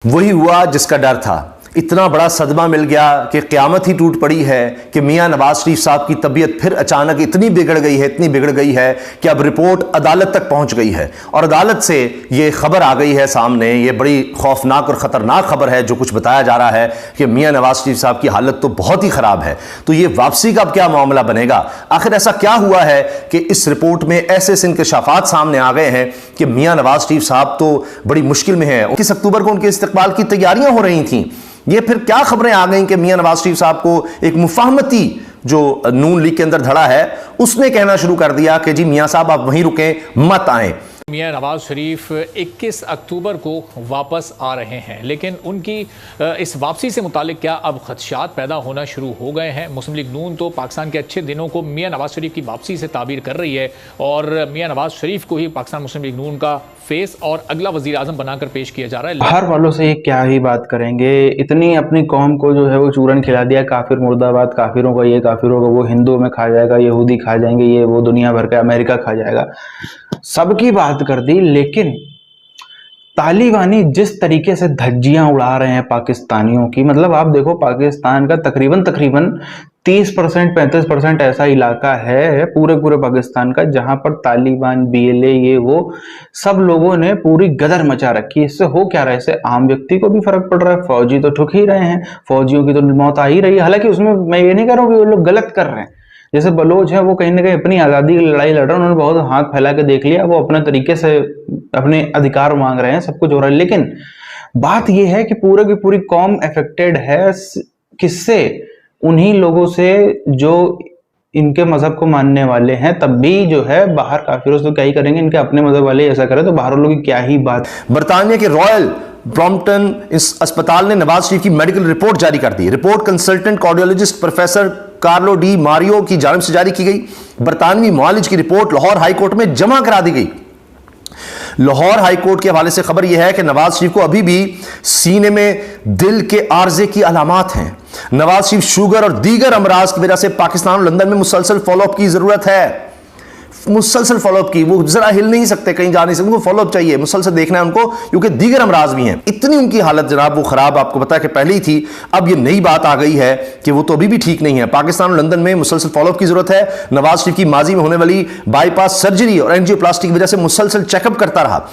वही हुआ जिसका डर था। इतना बड़ा सदमा मिल गया कि क़यामत ही टूट पड़ी है कि मियां नवाज शरीफ साहब की तबीयत फिर अचानक इतनी बिगड़ गई है कि अब रिपोर्ट अदालत तक पहुंच गई है और अदालत से ये खबर आ गई है सामने। ये बड़ी खौफनाक और ख़तरनाक खबर है जो कुछ बताया जा रहा है कि मियां नवाज शरीफ साहब की हालत तो बहुत ही ख़राब है। तो ये वापसी का अब क्या मामला बनेगा? आखिर ऐसा क्या हुआ है कि इस रिपोर्ट में ऐसे इंकशाफात सामने आ गए हैं कि मियां नवाज शरीफ साहब तो बड़ी मुश्किल में हैं। 21 अक्टूबर को उनके इस्तकबाल की तैयारियां हो रही थी। ये फिर क्या खबरें आ गई कि मियां नवाज शरीफ साहब को एक मुफाहमती जो नून लीग के अंदर धड़ा है उसने कहना शुरू कर दिया कि जी मियां साहब आप वहीं रुकें, मत आएं। मियां नवाज शरीफ 21 अक्टूबर को वापस आ रहे हैं, लेकिन उनकी इस वापसी से मुतालिक क्या अब खदशात पैदा होना शुरू हो गए हैं? मुस्लिम लीग नून तो पाकिस्तान के अच्छे दिनों को मियां नवाज शरीफ की वापसी से ताबीर कर रही है और मियां नवाज शरीफ को ही पाकिस्तान मुस्लिम लीग नून का फेस और अगला वजीर आजम बनाकर पेश किया जा रहा है। बाहर वालों से क्या ही बात करेंगे, इतनी अपनी कौम को जो है वो चूरन खिला दिया। काफिर मुर्दाबाद, काफिरों का ये, काफिरों का वो, हिंदुओं में खा जाएगा, यहूदी खा जाएंगे, ये वो, दुनिया भर का अमेरिका खा जाएगा, सबकी बात कर दी। लेकिन तालिबानी जिस तरीके से धज्जियां उड़ा रहे हैं पाकिस्तानियों की, मतलब आप देखो पाकिस्तान का तकरीबन 30% 35% ऐसा इलाका है पूरे पाकिस्तान का जहां पर तालिबान, बीएलए, ये वो सब लोगों ने पूरी गदर मचा रखी है। इससे हो क्या रहा है? इससे आम व्यक्ति को भी फर्क पड़ रहा है। फौजी तो ठुक ही रहे हैं, फौजियों की तो मौत आ ही रही है। हालांकि उसमें मैं ये नहीं कह रहा हूँ कि वो लोग गलत कर रहे हैं। जैसे बलोच है, वो कहीं ना कहीं अपनी आज़ादी की लड़ाई लड़ रहे हैं, उन्होंने बहुत हाथ फैला के देख लिया, वो अपने तरीके से अपने अधिकार मांग रहे हैं, सब कुछ हो रहा है। लेकिन बात यह है कि पूरे की पूरी कौम अफेक्टेड है। किससे? उन्हीं लोगों से जो इनके मजहब को मानने वाले हैं। तब भी जो है बाहर काफिरों से क्या ही करेंगे, इनके अपने मजहब वाले ऐसा करें तो बाहर लोगों की क्या ही बात। बरतानिया के रॉयल ब्रॉम्पटन इस अस्पताल ने नवाज शरीफ की मेडिकल रिपोर्ट जारी कर दी। Report consultant cardiologist professor Carlo Di Mario की जानिब से जारी की गई। बरतानवी मुआलिज की रिपोर्ट लाहौर हाई कोर्ट में जमा करा दी गई। लाहौर हाई कोर्ट के हवाले से खबर यह है कि नवाज शरीफ को अभी भी सीने में दिल के आर्जे की अलामात हैं। नवाज शरीफ शुगर और दीगर अमराज की वजह से पाकिस्तान और लंदन में मुसलसल फॉलोअप की जरूरत है। मुसलसल फॉलोअप की, वो जरा हिल नहीं सकते, कहीं जा नहीं सकते, उनको फॉलोअप चाहिए, मुसलसल देखना है उनको, क्योंकि दीगर अमराज भी हैं। इतनी उनकी हालत जनाब वो खराब, आपको पता है कि पहले ही थी। अब ये नई बात आ गई है कि वो तो अभी भी ठीक नहीं है। पाकिस्तान और लंदन में मुसलसल फॉलोअप की जरूरत है। नवाज शरीफ की माजी में होने वाली बाईपास सर्जरी और एंजियोप्लास्टी की वजह से मुसलसल चेकअप करता रहा।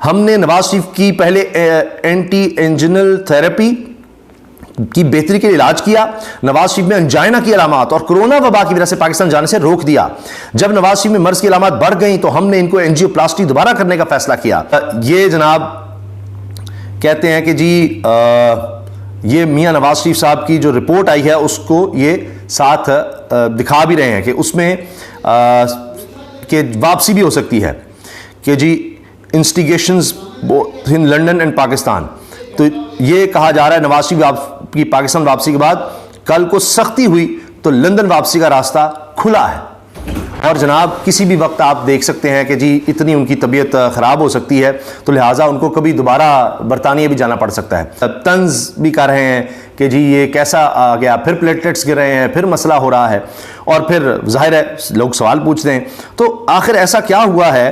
हमने नवाज शरीफ की पहले एंटी एंजिनल थेरेपी की बेहतरी के लिए इलाज किया। नवाज शरीफ में अंजाइना की अलामात और कोरोना वबा की वजह से पाकिस्तान जाने से रोक दिया। जब नवाज शरीफ में मर्ज की अलामात बढ़ गई तो हमने इनको एंजियोप्लास्टी दोबारा करने का फैसला किया। ये जनाब कहते हैं कि जी ये मियां नवाज शरीफ साहब की जो रिपोर्ट आई है उसको ये साथ दिखा भी रहे हैं कि उसमें कि वापसी भी हो सकती है कि जी इंस्टिगेशंस इन लंदन एंड पाकिस्तान। तो ये कहा जा रहा है नवाज शरीफ की पाकिस्तान वापसी के बाद कल को सख्ती हुई तो लंदन वापसी का रास्ता खुला है। और जनाब किसी भी वक्त आप देख सकते हैं कि जी इतनी उनकी तबीयत ख़राब हो सकती है, तो लिहाजा उनको कभी दोबारा बरतानिया भी जाना पड़ सकता है। तंज भी कर रहे हैं कि जी ये कैसा आ गया, फिर प्लेटलेट्स गिर रहे हैं, फिर मसला हो रहा है, और फिर जाहिर है लोग सवाल पूछते हैं तो आखिर ऐसा क्या हुआ है।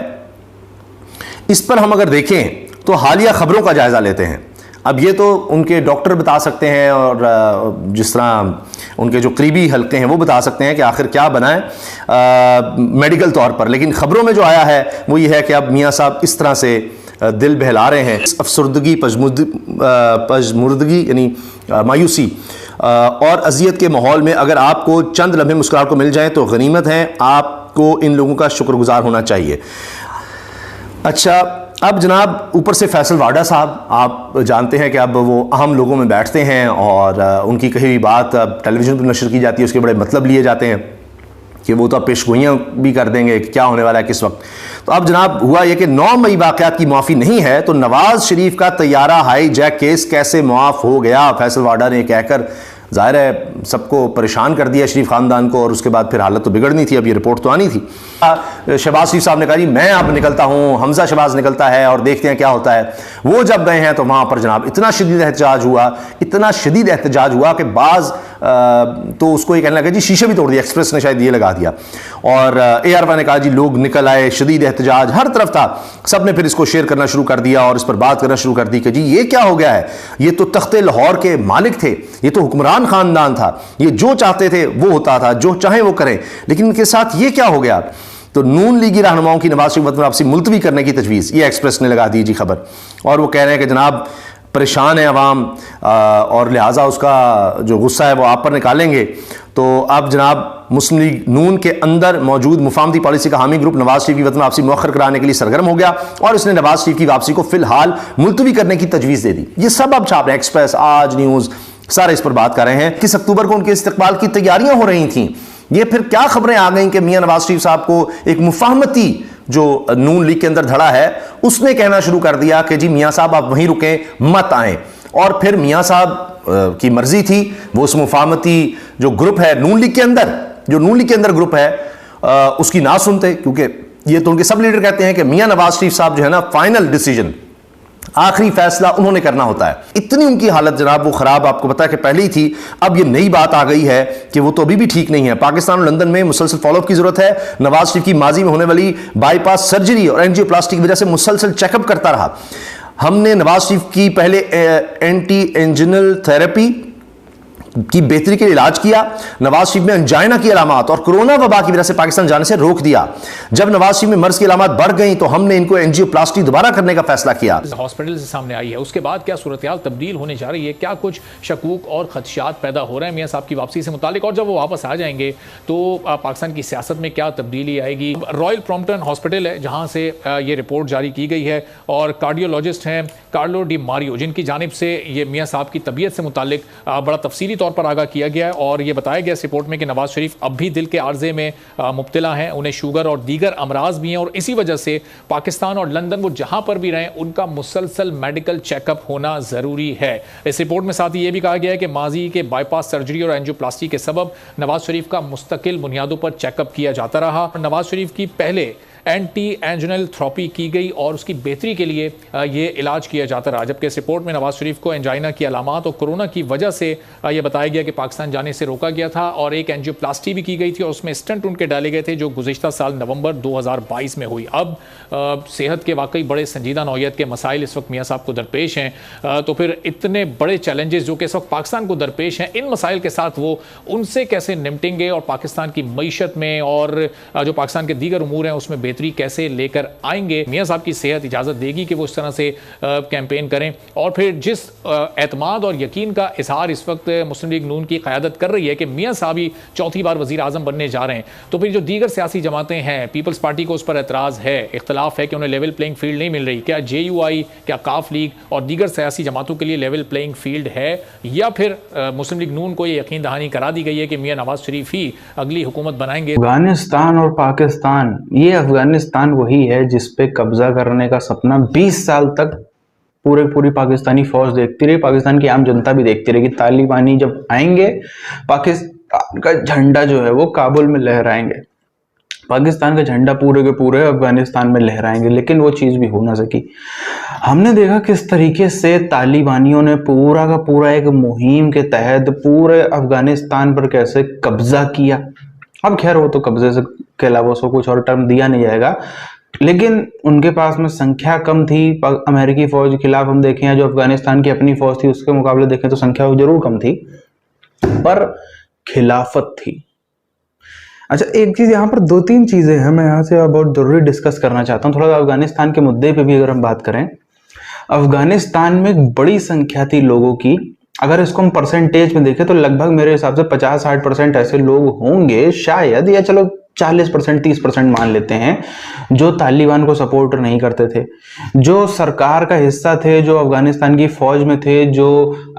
इस पर हम अगर देखें तो हालिया खबरों का जायज़ा लेते हैं। अब ये तो उनके डॉक्टर बता सकते हैं और जिस तरह उनके जो करीबी हल्के हैं वो बता सकते हैं कि आखिर क्या बना है मेडिकल तौर पर। लेकिन खबरों में जो आया है वो ये है कि अब मियां साहब इस तरह से दिल बहला रहे हैं। अफसरदगी, पजमुर्दगी यानी मायूसी और अजियत के माहौल में अगर आपको चंद लम्हे मुस्कुराहट को मिल जाए तो गनीमत है। आपको इन लोगों का शुक्रगुजार होना चाहिए। अच्छा, अब जनाब ऊपर से फैसल वाडा साहब, आप जानते हैं कि अब वो अहम लोगों में बैठते हैं और उनकी कही हुई बात अब टेलीविज़न पर नशर की जाती है, उसके बड़े मतलब लिए जाते हैं कि वो तो अब पेशगोइयाँ भी कर देंगे कि क्या होने वाला है किस वक्त। तो अब जनाब हुआ ये कि 9 मई वाक़यात की माफ़ी नहीं है तो नवाज शरीफ का तैयारा हाई जैक केस कैसे मुआफ़ हो गया, फैसल वाडा ने कहकर ज़ाहिर है सबको परेशान कर दिया शरीफ ख़ानदान को। और उसके बाद फिर हालत तो बिगड़नी थी, अब ये रिपोर्ट तो आनी थी। शहबाज शरीफ साहब ने कहा जी मैं अब निकलता हूँ, हमजा शहबाज निकलता है और देखते हैं क्या होता है। वो जब गए हैं तो वहाँ पर जनाब इतना शदीद एहतजाज हुआ कि बाज़ तो उसको ये कहने लगा जी शीशे भी तोड़ दिया, एक्सप्रेस ने शायद ये लगा दिया। और AR ने कहा जी लोग निकल आए, शदीद एहतजाज हर तरफ था, सब ने फिर इसको शेयर करना शुरू कर दिया और इस पर बात करना शुरू कर दी कि जी ये क्या हो गया है, ये तो तख्ते लाहौर के मालिक थे, ये तो हुक्मरान खानदान था, ये जो चाहते थे वो होता था, जो चाहे वो करें, लेकिन इनके साथ ये क्या हो गया। तो नून लीगी रहनुमाओं की नवाज शरीफ वतन वापसी मुलतवी करने की तजवीज़, ये एक्सप्रेस ने लगा दी जी खबर। और वो कह रहे हैं कि जनाब परेशान है अवाम और लिहाजा उसका जो गुस्सा है वो आप पर निकालेंगे। तो अब जनाब मुस्लिम लीग नून के अंदर मौजूद मुफाहमती पॉलिसी का हामी ग्रुप नवाज शरीफ की वतन वापसी मौखर कराने के लिए सरगर्म हो गया और इसने नवाज शरीफ की वापसी को फिलहाल मुलतवी करने की तजवीज़ दे दी। ये सब अब छाप रहे हैं, एक्सप्रेस, आज न्यूज़, सारे इस पर बात कर रहे हैं। 21 अक्टूबर को उनके इस्तकबाल की तैयारियां हो रही थी, ये फिर क्या खबरें आ गई कि मियां नवाज शरीफ साहब को एक मुफाहमती जो नून लीग के अंदर धड़ा है उसने कहना शुरू कर दिया कि जी मियां साहब आप वहीं रुकें, मत आए। और फिर मियां साहब की मर्जी थी, वो उस मुफाहमती जो ग्रुप है नून लीग के अंदर, जो नून लीग के अंदर ग्रुप है उसकी ना सुनते, क्योंकि ये तो उनके सब लीडर कहते हैं कि मियां नवाज शरीफ साहब जो है ना फाइनल डिसीजन, आखिरी फैसला उन्होंने करना होता है। इतनी उनकी हालत जनाब वो खराब आपको पता है कि पहले ही थी, अब ये नई बात आ गई है कि वो तो अभी भी ठीक नहीं है। पाकिस्तान और लंदन में मुसलसल फॉलोअप की जरूरत है। नवाज शरीफ की माजी में होने वाली बाईपास सर्जरी और एंजियोप्लास्टी की वजह से मुसलसल चेकअप करता रहा। हमने नवाज शरीफ की पहले एंटी एंजिनल थेरेपी की बेहतरी के लिए इलाज किया, नवाज शरीफ में अंजाइना की अलामात और कोरोना वबा की वजह से पाकिस्तान जाने से रोक दिया। जब नवाज शरीफ में मर्ज की अलामात बढ़ गई तो हमने इनको एंजियोप्लास्टी दोबारा करने का फैसला किया। हॉस्पिटल से सामने आई है, उसके बाद क्या सूरत-ए-हाल तब्दील होने जा रही है, क्या कुछ शकूक और खदशात पैदा हो रहे हैं मियां साहब की वापसी से मुतालिक, और जब वो वापस आ जाएंगे तो पाकिस्तान की सियासत में क्या तब्दीली आएगी। रॉयल प्रॉम्प्टन हॉस्पिटल है जहाँ से ये रिपोर्ट जारी की गई है और कार्डियोलॉजिस्ट हैं कार्लो डी मारियो, जिनकी जानिब से ये मियां साहब की तबीयत से मुतालिक बड़ा तफसीली तौर पर आगाह किया गया है। और ये बताया गया इस रिपोर्ट में कि नवाज शरीफ अब भी दिल के आर्जे में मुब्तला हैं, उन्हें शुगर और दीगर अमराज भी हैं और इसी वजह से पाकिस्तान और लंदन वो जहां पर भी रहें उनका मुसलसल मेडिकल चेकअप होना ज़रूरी है। इस रिपोर्ट में साथ ही ये भी कहा गया है कि माजी के बाईपास सर्जरी और एंजियोप्लास्टी के सबब नवाज शरीफ का मुस्तकिल बुनियादों पर चेकअप किया जाता रहा। नवाज शरीफ की पहले एंटी एंजिनल थेरेपी की गई और उसकी बेहतरी के लिए ये इलाज किया जाता रहा, जबकि इस रिपोर्ट में नवाज शरीफ को एंजाइना की अलामात और कोरोना की वजह से यह बताया गया कि पाकिस्तान जाने से रोका गया था और एक एंजियोप्लास्टी भी की गई थी और उसमें स्टंट उनके डाले गए थे जो गुज़िश्ता साल नवंबर 2022 में हुई। अब सेहत के वाकई बड़े संजीदा नौयत के मसाइल इस वक्त मियां साहब को दरपेश हैं, तो फिर इतने बड़े चैलेंजेस जो कि इस वक्त पाकिस्तान को दरपेश हैं, इन मसाइल के साथ वो उनसे कैसे निपटेंगे और पाकिस्तान की मईशत में और जो पाकिस्तान के दीगर उमूर हैं उसमें बेहतरी कैसे लेकर आएंगे। मियां साहब की सेहत इजाज़त देगी कि वो इस तरह से कैंपेन करें और फिर जिस एतमाद और यकीन का इजहार इस वक्त मुस्लिम लीग नून की क़यादत कर रही है कि मियां साहब ही चौथी बार वज़ीर आज़म बनने जा रहे हैं, तो फिर जो दीगर सियासी जमातें हैं, पीपल्स पार्टी को उस पर एतराज़ है, इख्तलाफ है कि उन्हें लेवल प्लेइंग फील्ड नहीं मिल रही। क्या JUI, क्या काफ लीग और दीगर सियासी जमातों के लिए लेवल प्लेइंग फील्ड है, या फिर मुस्लिम लीग नून को ये यकीन दहानी करा दी गई है कि मियां नवाज शरीफ ही अगली हुकूमत बनाएंगे। अफगानिस्तान और पाकिस्तान, ये अफगानिस्तान वही है जिस पे कब्जा करने का सपना 20 साल तक पूरी पाकिस्तानी फौज देखती रही, पाकिस्तान की आम जनता भी देखती रही कि तालिबानी जब आएंगे पाकिस्तान का झंडा जो है वो काबुल में लहराएंगे, पाकिस्तान का झंडा पूरे के पूरे अफगानिस्तान में लहराएंगे, लेकिन वो चीज भी हो ना सकी। हमने देखा किस तरीके से तालिबानियों ने पूरा का पूरा एक मुहिम के तहत पूरे अफगानिस्तान पर कैसे कब्जा किया। अब खैर वो तो कब्जे से के अलावा उसको कुछ और टर्म दिया नहीं जाएगा, लेकिन उनके पास में संख्या कम थी अमेरिकी फौज के खिलाफ। हम देखें जो अफगानिस्तान की अपनी फौज थी उसके मुकाबले देखें तो संख्या जरूर कम थी, पर खिलाफत थी। अच्छा, एक चीज यहाँ पर 2-3 चीजें हैं मैं यहाँ से बहुत जरूरी डिस्कस करना चाहता हूँ। थोड़ा अफगानिस्तान के मुद्दे पे भी अगर हम बात करें, अफगानिस्तान में एक बड़ी संख्या थी लोगों की, अगर इसको हम परसेंटेज में देखें तो लगभग मेरे हिसाब से 50-60% ऐसे लोग होंगे शायद, या चलो 40% 30% मान लेते हैं, जो तालिबान को सपोर्ट नहीं करते थे, जो सरकार का हिस्सा थे, जो अफगानिस्तान की फौज में थे, जो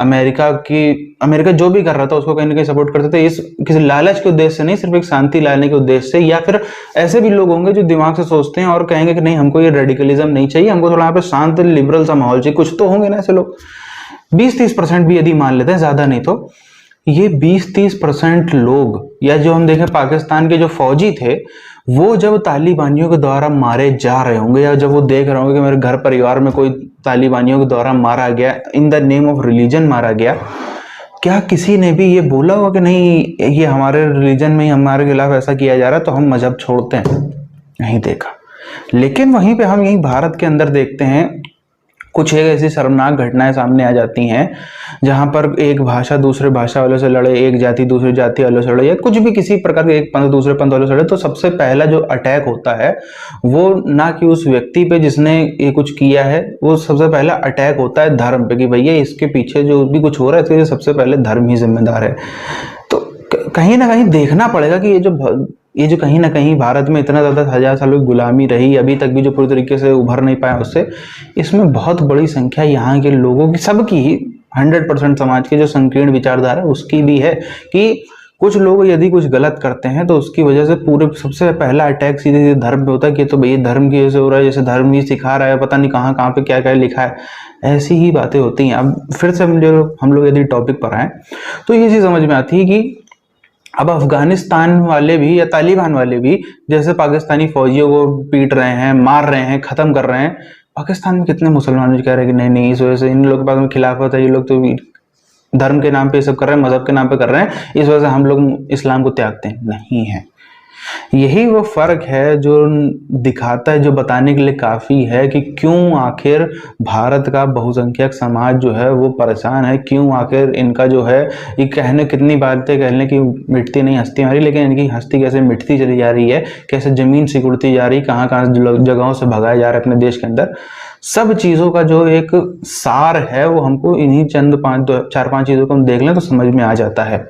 अमेरिका जो भी कर रहा था उसको कहीं ना कहीं सपोर्ट करते थे, इस किसी लालच के उद्देश्य से नहीं, सिर्फ एक शांति लाने के उद्देश्य से। या फिर ऐसे भी लोग होंगे जो दिमाग से सोचते हैं और कहेंगे कि नहीं हमको ये रेडिकलिज्म नहीं चाहिए, हमको थोड़ा यहाँ पे शांत लिबरल सा माहौल चाहिए। कुछ तो होंगे ना ऐसे लोग, 20-30% भी यदि मान लेते हैं, ज्यादा नहीं तो ये 20-30% लोग, या जो हम देखें पाकिस्तान के जो फौजी थे वो जब तालिबानियों के द्वारा मारे जा रहे होंगे, या जब वो देख रहे होंगे कि मेरे घर परिवार में कोई तालिबानियों के द्वारा मारा गया, in the name of religion मारा गया, क्या किसी ने भी ये बोला होगा कि नहीं ये हमारे रिलीजन में ही हमारे खिलाफ ऐसा किया जा रहा है तो हम मजहब छोड़ते हैं? नहीं देखा। लेकिन वहीं पे हम यहीं भारत के अंदर देखते हैं कुछ एक ऐसी शर्मनाक घटनाएं सामने आ जाती हैं जहां पर एक भाषा दूसरे भाषा वालों से लड़े, एक जाति दूसरी जाति वालों से लड़े, या कुछ भी किसी प्रकार के एक पंथ दूसरे पंथ वालों से लड़े, तो सबसे पहला जो अटैक होता है वो ना कि उस व्यक्ति पे जिसने ये कुछ किया है, वो सबसे पहला अटैक होता है धर्म पे कि भैया इसके पीछे जो भी कुछ हो रहा है इसके सबसे पहले धर्म ही जिम्मेदार है। तो कहीं ना कहीं देखना पड़ेगा कि ये जो कहीं ना कहीं भारत में इतना ज्यादा 1000 सालों की गुलामी रही, अभी तक भी जो पूरी तरीके से उभर नहीं पाया उससे, इसमें बहुत बड़ी संख्या यहाँ के लोगों की, सबकी ही 100% समाज की जो संकीर्ण विचारधारा है उसकी भी है कि कुछ लोग यदि कुछ गलत करते हैं तो उसकी वजह से पूरे सबसे पहला अटैक सीधे सीधे धर्म पे होता है कि तो भैया धर्म की वजह से हो रहा है, जैसे धर्म ही सिखा रहा है, पता नहीं कहाँ कहाँ पे क्या क्या लिखा है, ऐसी ही बातें होती हैं। अब फिर से हम लोग यदि टॉपिक पर आए तो ये चीज समझ में आती है कि अब अफगानिस्तान वाले भी या तालिबान वाले भी जैसे पाकिस्तानी फौजियों को पीट रहे हैं, मार रहे हैं, खत्म कर रहे हैं, पाकिस्तान में कितने मुसलमान कह रहे हैं कि नहीं नहीं इस वजह से इन लोगों के पास में खिलाफत है, ये लोग तो धर्म के नाम पे सब कर रहे हैं, मजहब के नाम पे कर रहे हैं, इस वजह से हम लोग इस्लाम को त्यागते हैं। नहीं है, यही वो फर्क है जो दिखाता है, जो बताने के लिए काफी है कि क्यों आखिर भारत का बहुसंख्यक समाज जो है वो परेशान है, क्यों आखिर इनका जो है ये कहने कितनी बातें कहने की मिटती नहीं हस्ती हमारी, लेकिन इनकी हस्ती कैसे मिटती चली जा रही है, कैसे जमीन सिकुड़ती जा रही, कहाँ कहाँ जगहों से भगाए जा रहे अपने देश के अंदर। सब चीजों का जो एक सार है वो हमको इन्हीं चंद 4-5 चीजों को हम देख लें तो समझ में आ जाता है।